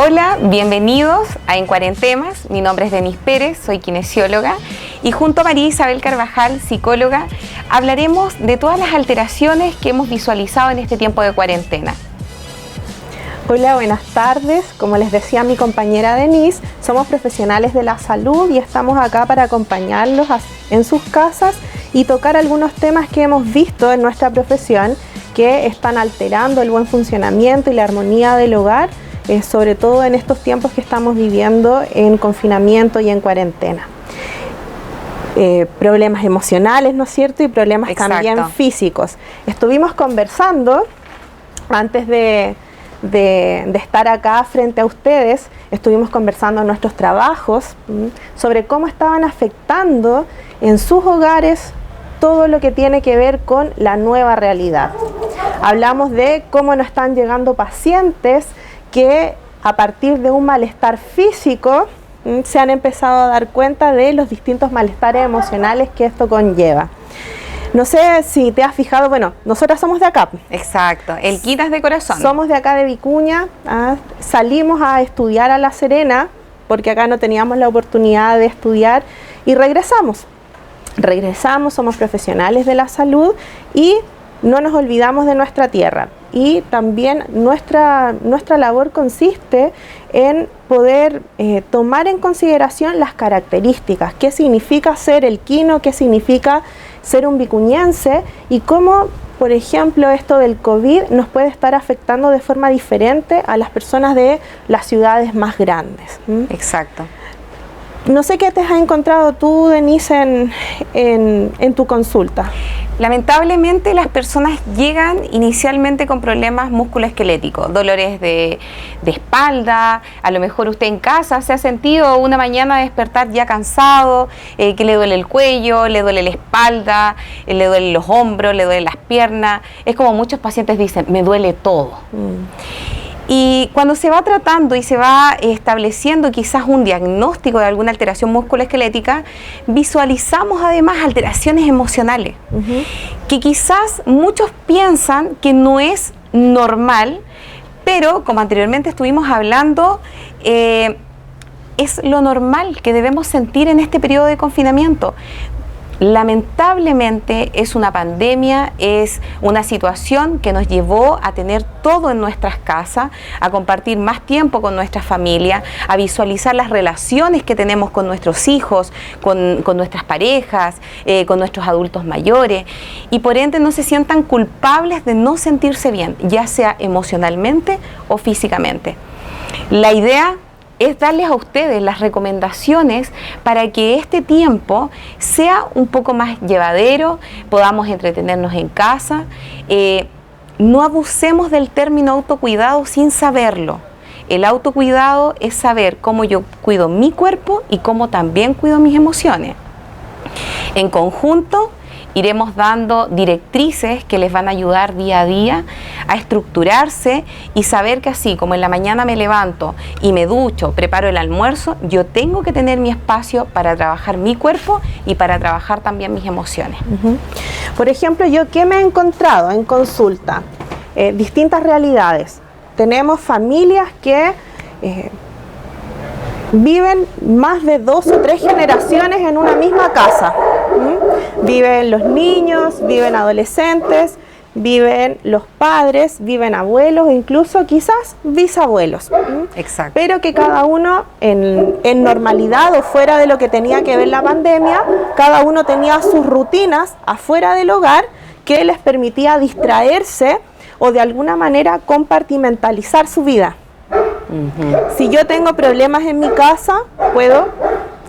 Hola, bienvenidos a En Cuarentemas. Mi nombre es Denise Pérez, soy kinesióloga y junto a María Isabel Carvajal, psicóloga, hablaremos de todas las alteraciones que hemos visualizado en este tiempo de cuarentena. Hola, buenas tardes. Como les decía mi compañera Denise, somos profesionales de la salud y estamos acá para acompañarlos en sus casas y tocar algunos temas que hemos visto en nuestra profesión que están alterando el buen funcionamiento y la armonía del hogar, sobre todo en estos tiempos que estamos viviendo en confinamiento y en cuarentena. Problemas emocionales, ¿no es cierto? Y problemas también físicos. Estuvimos conversando antes de estar acá frente a ustedes, estuvimos conversando en nuestros trabajos sobre cómo estaban afectando en sus hogares todo lo que tiene que ver con la nueva realidad. Hablamos de cómo nos están llegando pacientes que a partir de un malestar físico se han empezado a dar cuenta de los distintos malestares emocionales que esto conlleva. No sé si te has fijado, bueno, nosotras somos de acá. Exacto, el Quitas de corazón. Somos de acá de Vicuña, salimos a estudiar a La Serena, porque acá no teníamos la oportunidad de estudiar, y regresamos. Somos profesionales de la salud y no nos olvidamos de nuestra tierra. Y también nuestra labor consiste en poder tomar en consideración las características, qué significa ser el quino, qué significa ser un vicuñense y cómo, por ejemplo, esto del COVID nos puede estar afectando de forma diferente a las personas de las ciudades más grandes. Exacto. No sé qué te has encontrado tú, Denise, en tu consulta. Lamentablemente las personas llegan inicialmente con problemas musculoesqueléticos, dolores de espalda, a lo mejor usted en casa se ha sentido una mañana despertar ya cansado, que le duele el cuello, le duele la espalda, le duelen los hombros, le duelen las piernas. Es como muchos pacientes dicen, me duele todo. Y cuando se va tratando y se va estableciendo quizás un diagnóstico de alguna alteración musculoesquelética, visualizamos además alteraciones emocionales, que quizás muchos piensan que no es normal, pero como anteriormente estuvimos hablando, es lo normal que debemos sentir en este periodo de confinamiento. Lamentablemente es una pandemia, es una situación que nos llevó a tener todo en nuestras casas, a compartir más tiempo con nuestra familia, a visualizar las relaciones que tenemos con nuestros hijos, con nuestras parejas, con nuestros adultos mayores, y por ende no se sientan culpables de no sentirse bien, ya sea emocionalmente o físicamente. La idea es darles a ustedes las recomendaciones para que este tiempo sea un poco más llevadero, podamos entretenernos en casa, no abusemos del término autocuidado sin saberlo. El autocuidado es saber cómo yo cuido mi cuerpo y cómo también cuido mis emociones. En conjunto, iremos dando directrices que les van a ayudar día a día a estructurarse y saber que así como en la mañana me levanto y me ducho, preparo el almuerzo, yo tengo que tener mi espacio para trabajar mi cuerpo y para trabajar también mis emociones. Por ejemplo, yo ¿qué me he encontrado en consulta? Distintas realidades. Tenemos familias que viven más de 2 o 3 generaciones en una misma casa. Viven los niños, viven adolescentes, viven los padres, viven abuelos, incluso quizás bisabuelos. Exacto. Pero que cada uno en normalidad o fuera de lo que tenía que ver la pandemia, cada uno tenía sus rutinas afuera del hogar que les permitía distraerse o de alguna manera compartimentalizar su vida. Si yo tengo problemas en mi casa, puedo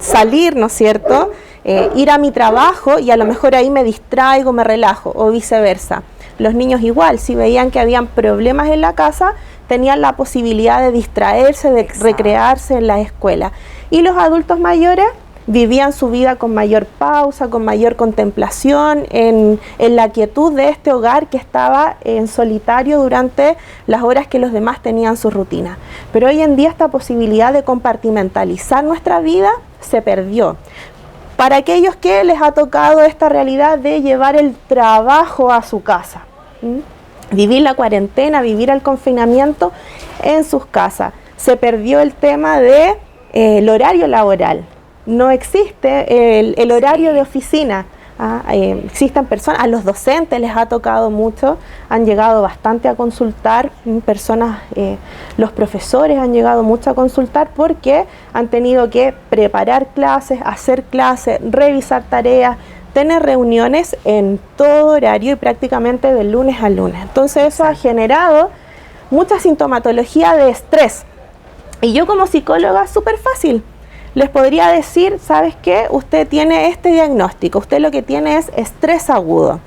salir, ¿no es cierto? Ir a mi trabajo y a lo mejor ahí me distraigo, me relajo, o viceversa. Los niños igual, si veían que habían problemas en la casa, tenían la posibilidad de distraerse, de recrearse en la escuela. Y los adultos mayores vivían su vida con mayor pausa, con mayor contemplación, en la quietud de este hogar que estaba en solitario durante las horas que los demás tenían su rutina. Pero hoy en día esta posibilidad de compartimentalizar nuestra vida se perdió. Para aquellos que les ha tocado esta realidad de llevar el trabajo a su casa, vivir la cuarentena, vivir el confinamiento en sus casas. se perdió el tema de el horario laboral. No existe el horario de oficina. Existen personas, a los docentes les ha tocado mucho, han llegado bastante a consultar, personas, los profesores han llegado mucho a consultar porque han tenido que preparar clases, hacer clases, revisar tareas, tener reuniones en todo horario y prácticamente de lunes a lunes. Entonces eso ha generado mucha sintomatología de estrés. Y yo como psicóloga, súper fácil. Les podría decir, ¿sabes qué? Usted tiene este diagnóstico, usted lo que tiene es estrés agudo.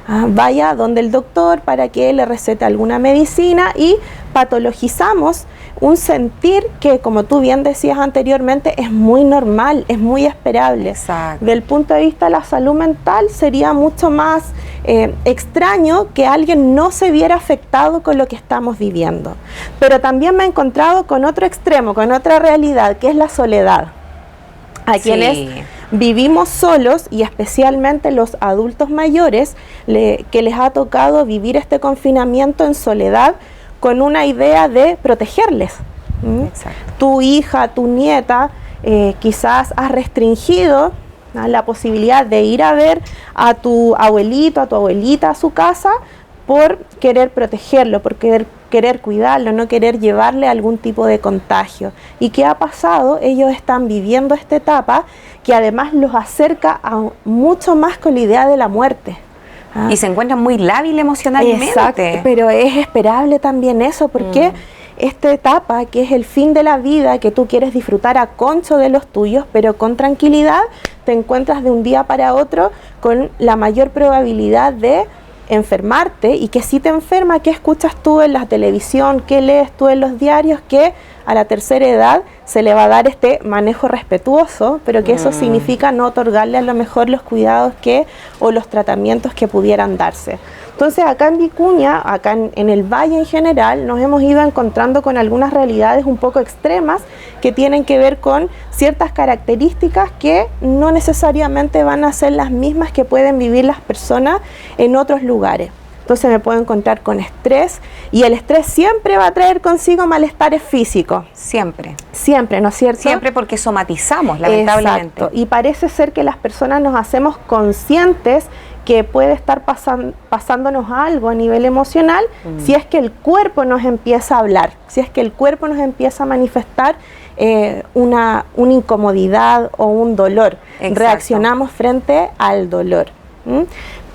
Vaya donde el doctor para que le recete alguna medicina y patologizamos un sentir que, como tú bien decías anteriormente, es muy normal, es muy esperable. Exacto. Del punto de vista de la salud mental, sería mucho más extraño que alguien no se viera afectado con lo que estamos viviendo. Pero también me he encontrado con otro extremo, con otra realidad, que es la soledad. A quienes vivimos solos, y especialmente los adultos mayores, que les ha tocado vivir este confinamiento en soledad con una idea de protegerles. Exacto. Tu hija, tu nieta, quizás has restringido la posibilidad de ir a ver a tu abuelito, a tu abuelita a su casa por querer protegerlo, por querer cuidarlo, no querer llevarle algún tipo de contagio. ¿Y qué ha pasado? Ellos están viviendo esta etapa que además los acerca a mucho más con la idea de la muerte. Y se encuentran muy lábil emocionalmente. Exacto, pero es esperable también eso, porque esta etapa, que es el fin de la vida, que tú quieres disfrutar a concho de los tuyos, pero con tranquilidad, te encuentras de un día para otro con la mayor probabilidad de enfermarte, y que si te enferma, ¿qué escuchas tú en la televisión? ¿Qué lees tú en los diarios? Que a la tercera edad se le va a dar este manejo respetuoso, pero que eso significa no otorgarle a lo mejor los cuidados o los tratamientos que pudieran darse. Entonces acá en Vicuña, acá en el Valle en general, nos hemos ido encontrando con algunas realidades un poco extremas que tienen que ver con ciertas características que no necesariamente van a ser las mismas que pueden vivir las personas en otros lugares. Entonces me puedo encontrar con estrés, y el estrés siempre va a traer consigo malestares físicos. Siempre. Siempre, ¿no es cierto? Siempre, porque somatizamos, lamentablemente. Exacto. Y parece ser que las personas nos hacemos conscientes que puede estar pasándonos algo a nivel emocional si es que el cuerpo nos empieza a hablar, si es que el cuerpo nos empieza a manifestar una incomodidad o un dolor. Exacto. Reaccionamos frente al dolor.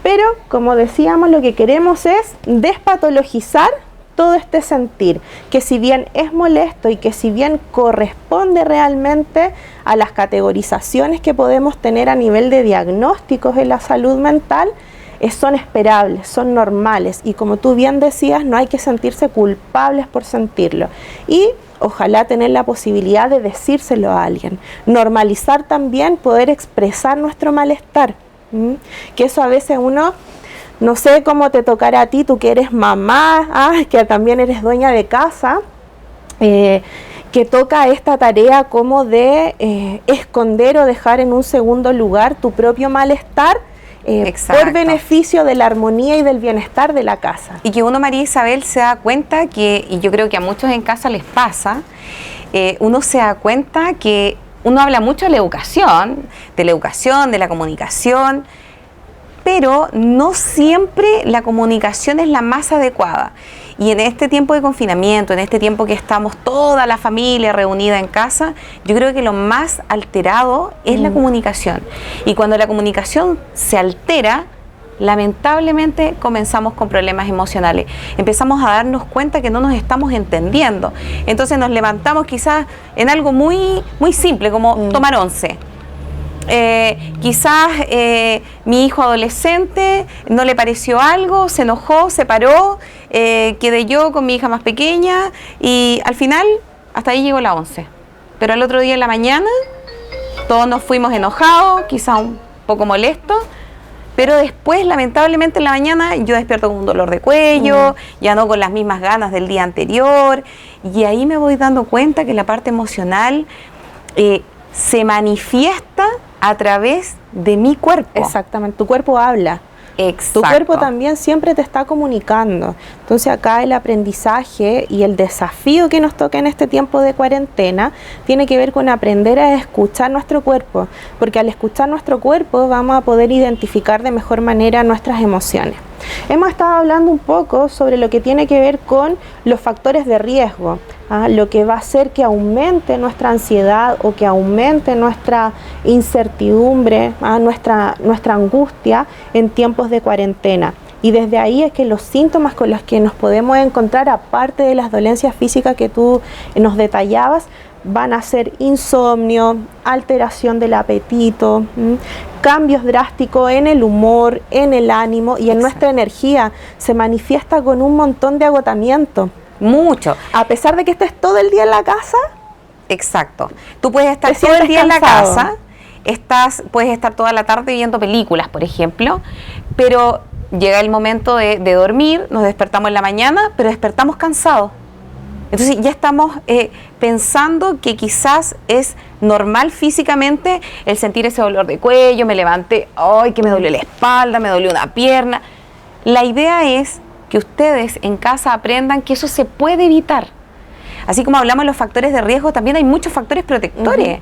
Pero, como decíamos, lo que queremos es despatologizar todo este sentir, que si bien es molesto y que si bien corresponde realmente a las categorizaciones que podemos tener a nivel de diagnósticos en la salud mental, son esperables, son normales, y como tú bien decías, no hay que sentirse culpables por sentirlo. Y ojalá tener la posibilidad de decírselo a alguien, normalizar también poder expresar nuestro malestar. Que eso a veces uno, no sé cómo te tocará a ti, tú que eres mamá, que también eres dueña de casa, que toca esta tarea como de esconder o dejar en un segundo lugar tu propio malestar por beneficio de la armonía y del bienestar de la casa. Y que uno, María Isabel, se da cuenta que, y yo creo que a muchos en casa les pasa, uno se da cuenta que uno habla mucho de la educación, de la comunicación, pero no siempre la comunicación es la más adecuada. Y en este tiempo de confinamiento, en este tiempo que estamos toda la familia reunida en casa, yo creo que lo más alterado es la comunicación. Y cuando la comunicación se altera, lamentablemente comenzamos con problemas emocionales. Empezamos a darnos cuenta que no nos estamos entendiendo. Entonces nos levantamos quizás en algo muy, muy simple, como tomar once. Quizás mi hijo adolescente no le pareció algo, se enojó, se paró, quedé yo con mi hija más pequeña, y al final hasta ahí llegó la once. Pero al otro día en la mañana todos nos fuimos enojados, quizás un poco molestos, pero después, lamentablemente, en la mañana yo despierto con un dolor de cuello, ya no con las mismas ganas del día anterior, y ahí me voy dando cuenta que la parte emocional se manifiesta a través de mi cuerpo. Exactamente, tu cuerpo habla. Tu cuerpo también siempre te está comunicando. Entonces acá el aprendizaje y el desafío que nos toca en este tiempo de cuarentena tiene que ver con aprender a escuchar nuestro cuerpo, porque al escuchar nuestro cuerpo vamos a poder identificar de mejor manera nuestras emociones. Hemos estado hablando un poco sobre lo que tiene que ver con los factores de riesgo, lo que va a hacer que aumente nuestra ansiedad o que aumente nuestra incertidumbre, nuestra angustia en tiempos de cuarentena. Y desde ahí es que los síntomas con los que nos podemos encontrar, aparte de las dolencias físicas que tú nos detallabas, van a ser insomnio, alteración del apetito, cambios drásticos en el humor, en el ánimo y en nuestra energía. Se manifiesta con un montón de agotamiento. Mucho. A pesar de que estés todo el día en la casa. Exacto. Tú puedes estar todo el día cansado en la casa, puedes estar toda la tarde viendo películas, por ejemplo, pero llega el momento de dormir, nos despertamos en la mañana, pero despertamos cansados. Entonces ya estamos pensando que quizás es normal físicamente el sentir ese dolor de cuello, me levanté, ¡ay, que me dolió la espalda, me dolió una pierna! La idea es que ustedes en casa aprendan que eso se puede evitar. Así como hablamos de los factores de riesgo, también hay muchos factores protectores.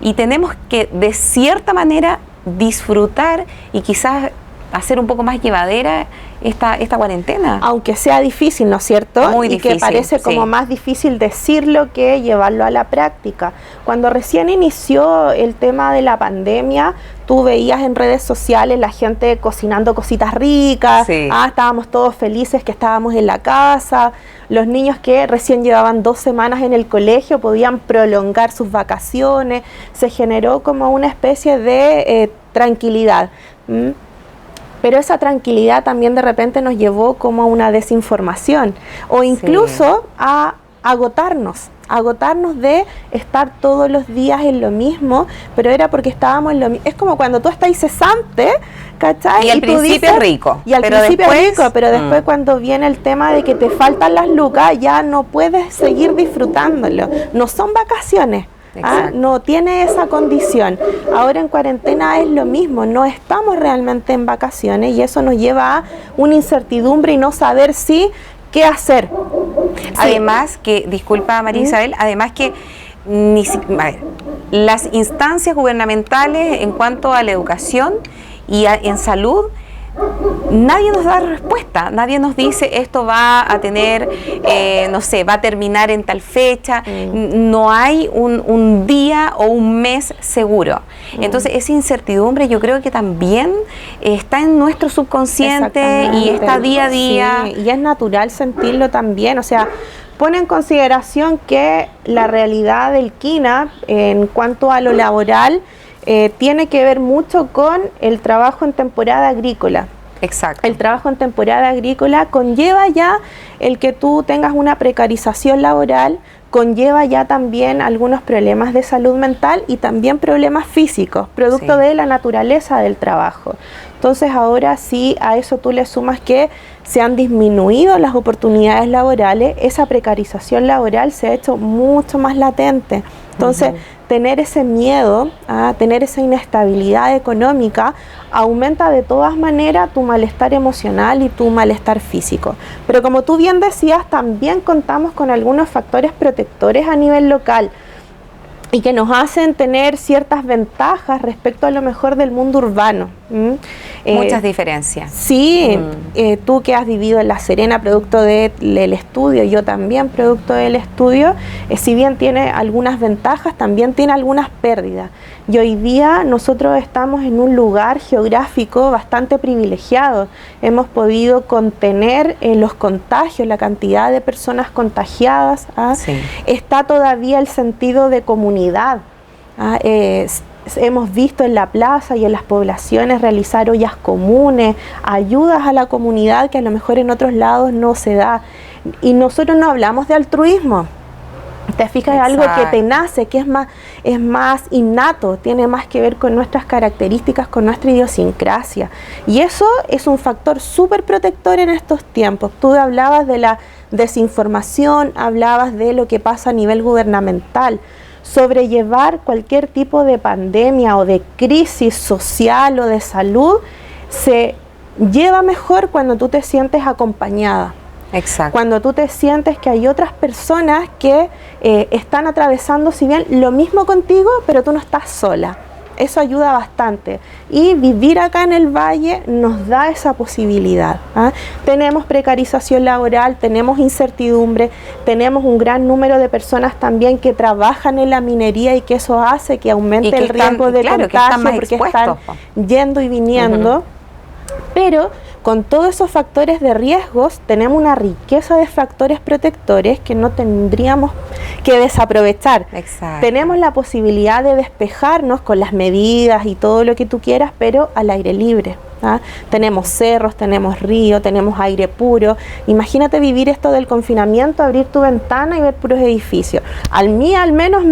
Y tenemos que, de cierta manera, disfrutar y quizás hacer un poco más llevadera esta cuarentena. Aunque sea difícil, ¿no es cierto? Muy difícil, que parece como más difícil decirlo que llevarlo a la práctica. Cuando recién inició el tema de la pandemia, tú veías en redes sociales la gente cocinando cositas ricas, estábamos todos felices que estábamos en la casa, los niños que recién llevaban 2 semanas en el colegio podían prolongar sus vacaciones, se generó como una especie de tranquilidad. Pero esa tranquilidad también de repente nos llevó como a una desinformación o incluso a agotarnos de estar todos los días en lo mismo, pero era porque estábamos en lo mismo. Es como cuando tú estás cesante, ¿cachai? Y al principio es rico. Y al principio es rico, pero después cuando viene el tema de que te faltan las lucas, ya no puedes seguir disfrutándolo. No son vacaciones. No tiene esa condición. Ahora en cuarentena es lo mismo, no estamos realmente en vacaciones y eso nos lleva a una incertidumbre y no saber qué hacer. Además que, disculpa María Isabel, además que las instancias gubernamentales en cuanto a la educación y en salud, nadie nos da respuesta, nadie nos dice esto va a tener, va a terminar en tal fecha, no hay un día o un mes seguro. Entonces esa incertidumbre yo creo que también está en nuestro subconsciente y está día a día. Sí, y es natural sentirlo también, o sea, pone en consideración que la realidad del Quina en cuanto a lo laboral tiene que ver mucho con el trabajo en temporada agrícola. Exacto. El trabajo en temporada agrícola conlleva ya el que tú tengas una precarización laboral, conlleva ya también algunos problemas de salud mental y también problemas físicos, producto de la naturaleza del trabajo. Entonces ahora sí a eso tú le sumas que se han disminuido las oportunidades laborales, esa precarización laboral se ha hecho mucho más latente. Entonces, tener ese miedo, tener esa inestabilidad económica, aumenta de todas maneras tu malestar emocional y tu malestar físico. Pero como tú bien decías, también contamos con algunos factores protectores a nivel local y que nos hacen tener ciertas ventajas respecto a lo mejor del mundo urbano. Muchas diferencias. Sí, tú que has vivido en La Serena producto del estudio, yo también producto del estudio, si bien tiene algunas ventajas, también tiene algunas pérdidas. Y hoy día nosotros estamos en un lugar geográfico bastante privilegiado. Hemos podido contener los contagios, la cantidad de personas contagiadas. Está todavía el sentido de comunidad. Hemos visto en la plaza y en las poblaciones realizar ollas comunes, ayudas a la comunidad que a lo mejor en otros lados no se da. Y nosotros no hablamos de altruismo. Te fijas, es algo que te nace, que es más innato, tiene más que ver con nuestras características, con nuestra idiosincrasia. Y eso es un factor súper protector en estos tiempos. Tú hablabas de la desinformación, hablabas de lo que pasa a nivel gubernamental. Sobrellevar cualquier tipo de pandemia o de crisis social o de salud se lleva mejor cuando tú te sientes acompañada. Exacto. Cuando tú te sientes que hay otras personas que están atravesando, si bien lo mismo contigo, pero tú no estás sola. Eso ayuda bastante. Y vivir acá en el Valle nos da esa posibilidad. Tenemos precarización laboral, tenemos incertidumbre, tenemos un gran número de personas también que trabajan en la minería y que eso hace que aumente el riesgo de contagio porque están yendo y viniendo. Pero con todos esos factores de riesgos tenemos una riqueza de factores protectores que no tendríamos que desaprovechar. Exacto. Tenemos la posibilidad de despejarnos con las medidas y todo lo que tú quieras, pero al aire libre. Tenemos cerros, tenemos río, tenemos aire puro. Imagínate vivir esto del confinamiento, abrir tu ventana y ver puros edificios. Al menos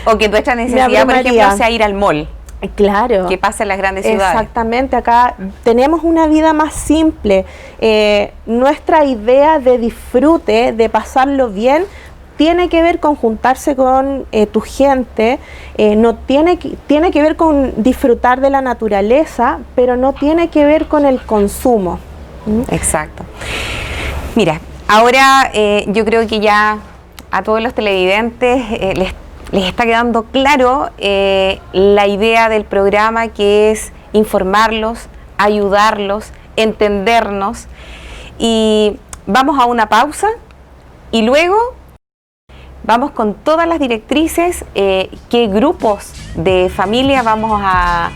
o que nuestra necesidad, por ejemplo, sea ir al mall. Claro. Que pasa en las grandes ciudades. Exactamente, acá tenemos una vida más simple. Nuestra idea de disfrute, de pasarlo bien, tiene que ver con juntarse con tu gente, no tiene que ver con disfrutar de la naturaleza, pero no tiene que ver con el consumo. Exacto. Mira, ahora yo creo que ya a todos los televidentes les está quedando claro la idea del programa, que es informarlos, ayudarlos, entendernos. Y vamos a una pausa y luego vamos con todas las directrices, qué grupos de familia vamos a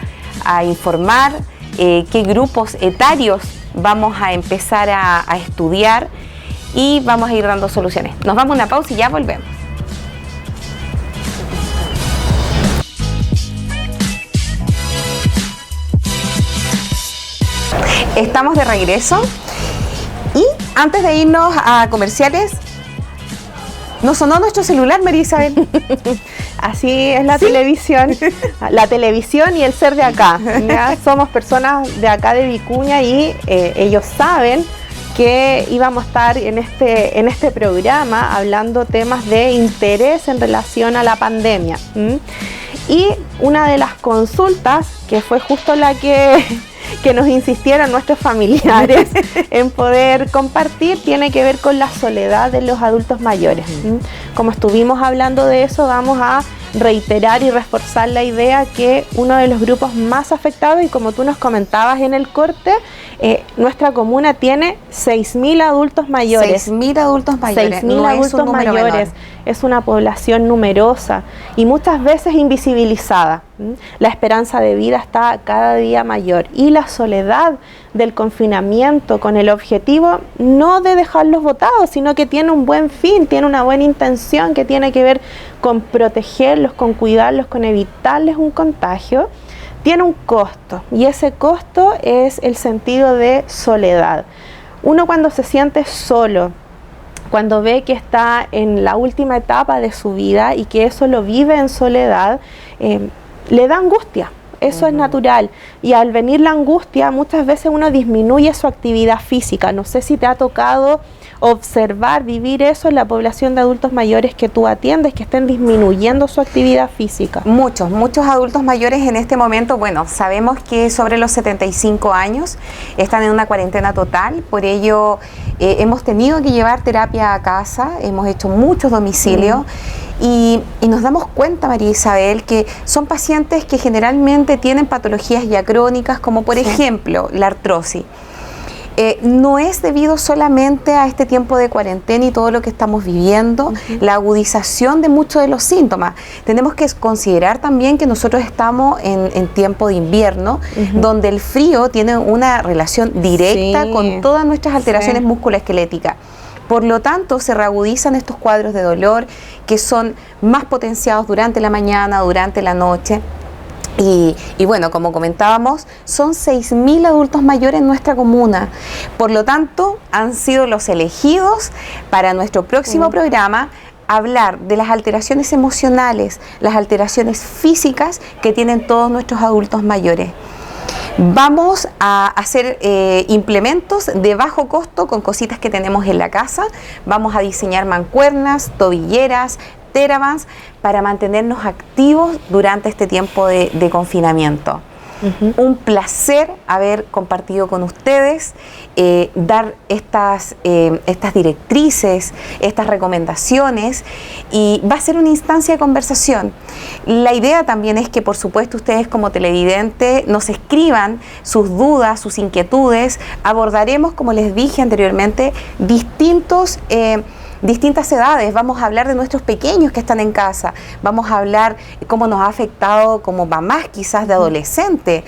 informar, qué grupos etarios vamos a empezar a estudiar y vamos a ir dando soluciones. Nos vamos a una pausa y ya volvemos. Estamos de regreso y antes de irnos a comerciales, nos sonó nuestro celular, María Isabel. Así es la televisión y el ser de acá. ¿Ya? Somos personas de acá de Vicuña y ellos saben que íbamos a estar en este programa hablando temas de interés en relación a la pandemia. Y una de las consultas, que fue justo la que nos insistieron nuestros familiares en poder compartir, tiene que ver con la soledad de los adultos mayores. Como estuvimos hablando de eso, vamos a reiterar y reforzar la idea que uno de los grupos más afectados, y como tú nos comentabas en el corte, nuestra comuna tiene 6.000 adultos mayores. 6.000 adultos mayores. 6.000 adultos mayores. Es una población numerosa y muchas veces invisibilizada. La esperanza de vida está cada día mayor y la soledad del confinamiento, con el objetivo no de dejarlos botados, sino que tiene un buen fin, tiene una buena intención que tiene que ver con protegerlos, con cuidarlos, con evitarles un contagio, tiene un costo, y ese costo es el sentido de soledad. Uno cuando se siente solo, cuando ve que está en la última etapa de su vida y que eso lo vive en soledad, le da angustia. Eso es natural, y al venir la angustia muchas veces uno disminuye su actividad física. No sé si te ha tocado observar, vivir eso en la población de adultos mayores que tú atiendes, que estén disminuyendo su actividad física. Muchos adultos mayores en este momento, bueno, sabemos que sobre los 75 años están en una cuarentena total, por ello hemos tenido que llevar terapia a casa, hemos hecho muchos domicilios. Y nos damos cuenta, María Isabel, que son pacientes que generalmente tienen patologías ya crónicas, como por ejemplo la artrosis. No es debido solamente a este tiempo de cuarentena y todo lo que estamos viviendo, la agudización de muchos de los síntomas. Tenemos que considerar también que nosotros estamos en tiempo de invierno, donde el frío tiene una relación directa con todas nuestras alteraciones musculoesqueléticas. Por lo tanto, se reagudizan estos cuadros de dolor que son más potenciados durante la mañana, durante la noche. Y bueno, como comentábamos, son 6.000 adultos mayores en nuestra comuna. Por lo tanto, han sido los elegidos para nuestro próximo programa, hablar de las alteraciones emocionales, las alteraciones físicas que tienen todos nuestros adultos mayores. Vamos a hacer implementos de bajo costo con cositas que tenemos en la casa. Vamos a diseñar mancuernas, tobilleras, TheraBands para mantenernos activos durante este tiempo de confinamiento. Un placer haber compartido con ustedes, dar estas directrices, estas recomendaciones, y va a ser una instancia de conversación. La idea también es que, por supuesto, ustedes como televidentes nos escriban sus dudas, sus inquietudes. Abordaremos, como les dije anteriormente, distintas edades. Vamos a hablar de nuestros pequeños que están en casa, vamos a hablar cómo nos ha afectado como mamás quizás de adolescentes,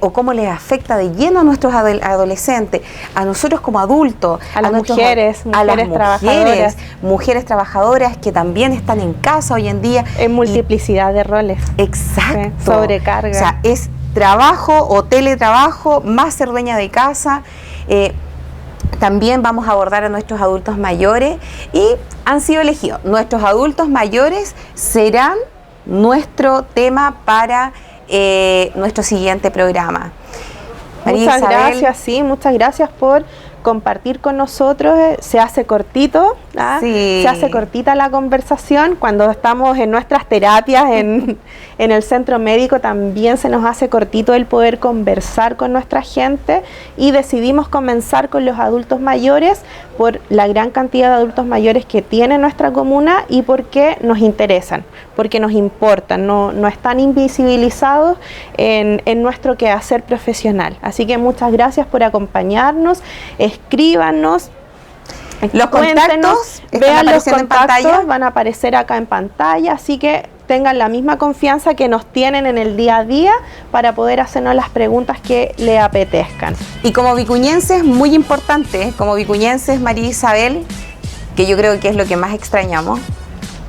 o cómo les afecta de lleno a nuestros adolescentes, a nosotros como adultos, a las mujeres trabajadoras que también están en casa hoy en día. En multiplicidad de roles. Exacto. Sí, sobrecarga. O sea, es trabajo o teletrabajo, más ser dueña de casa. También vamos a abordar a nuestros adultos mayores, y han sido elegidos. Nuestros adultos mayores serán nuestro tema para nuestro siguiente programa. Muchas gracias, muchas gracias por compartir con nosotros. Se hace cortito, se hace cortita la conversación. Cuando estamos en nuestras terapias en el centro médico, también se nos hace cortito el poder conversar con nuestra gente, y decidimos comenzar con los adultos mayores por la gran cantidad de adultos mayores que tiene nuestra comuna y porque nos interesan, porque nos importan, no están invisibilizados en nuestro quehacer profesional. Así que muchas gracias por acompañarnos. Escríbanos, los contactos vean los contactos, van a aparecer acá en pantalla, así que tengan la misma confianza que nos tienen en el día a día para poder hacernos las preguntas que le apetezcan. Y como vicuñenses, muy importante, como vicuñenses, María Isabel, que yo creo que es lo que más extrañamos,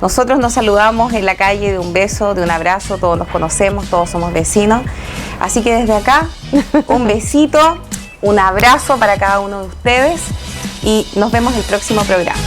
nosotros nos saludamos en la calle de un beso, de un abrazo, todos nos conocemos, todos somos vecinos, así que desde acá, un besito, un abrazo para cada uno de ustedes, y nos vemos el próximo programa.